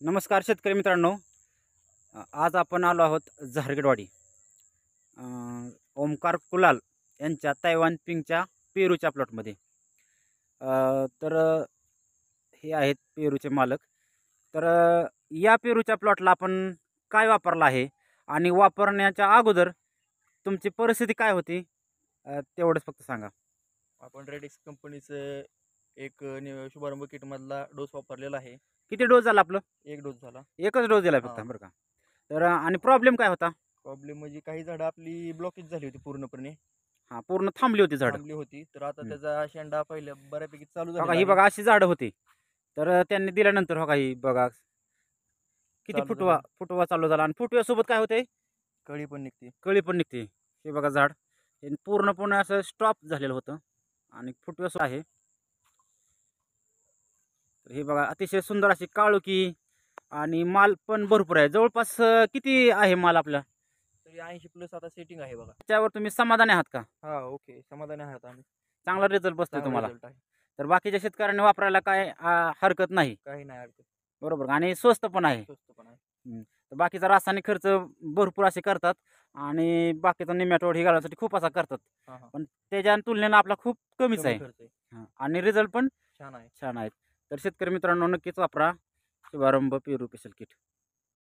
नमस्कार शेतकरी मित्रांनो. आज आपण आलो आहोत झारगडवाडी. अ, ओमकार कुलाल यांच्या तैवान पिंकच्या पेरूच्या प्लॉटमध्ये. हे आहेत पेरूचे मालक. या पेरूच्या प्लॉटला आपण काय वापरलं आहे आणि वापरण्याच्या अगोदर तुमची परिस्थिती काय होती, तेवढंच फक्त सांगा. आपण रेडिक्स कंपनीचं एक शुभारंभ किटमधला डोस वापरलेला आहे. किती डोस झाला आपलं? एक डोस झाला. एकच डोस दिला फक्त, हां. बरं का? आणि प्रॉब्लेम काय होता? प्रॉब्लेम म्हणजे काही झाडं आपली ब्लॉकेज झाली होती पूर्णपणे. हां, पूर्ण थांबली होती झाडं. थांबली होती. तर आता हं. त्याचा शेंडा पहिल्या बऱ्यापैकी चालू हो का, झालेला ही आहे. बघा अशी झाडं होती. त्यांनी दिल्यानंतर हो का, ही बघा किती चालू फुटवा झाली. फुटवा चालू झाला आणि फुटव्यासोबत काय होते? कळी पण निघते. कळी पण निघते. हे बघा झाड हे पूर्णपणे असं स्टॉप झालेलं होतं आणि फुटव्यासोबत आहे. तर हे बघा अतिशय सुंदर अशी काळोखी आणि माल पण भरपूर आहे. जवळपास किती आहे माल आपला? तरी 80+ आता सेटिंग आहे बघा. त्याच्यावर तुम्ही समाधानी आहात का? हां, ओके. समाधानी आहात आम्ही. चांगला रिझल्ट बसतोय चांगला तुम्हाला? रिझल्ट आहे. तर बाकीच्या शेतकऱ्यांनी वापरायला काय हरकत नाही, काही नाही अडचण. बरोबर? आणि स्वस्त पण आहे. स्वस्त पण आहे. हं. तर बाकीचा रासायनिक खर्च भरपूर असे करतात आणि बाकीचा नेमॅटोड हे घालण्यासाठी खूप असा करतात. हां, हां. पण त्याच्या तुलनेनं आपला खूप कमीच कमी आहे. खर्च आहे. हां. आणि रिझल्ट पण छान आहे. छान आहेत. तर शेतकरी मित्रांनो नक्कीच वापरा शुभारंभ पेरू स्पेशल किट.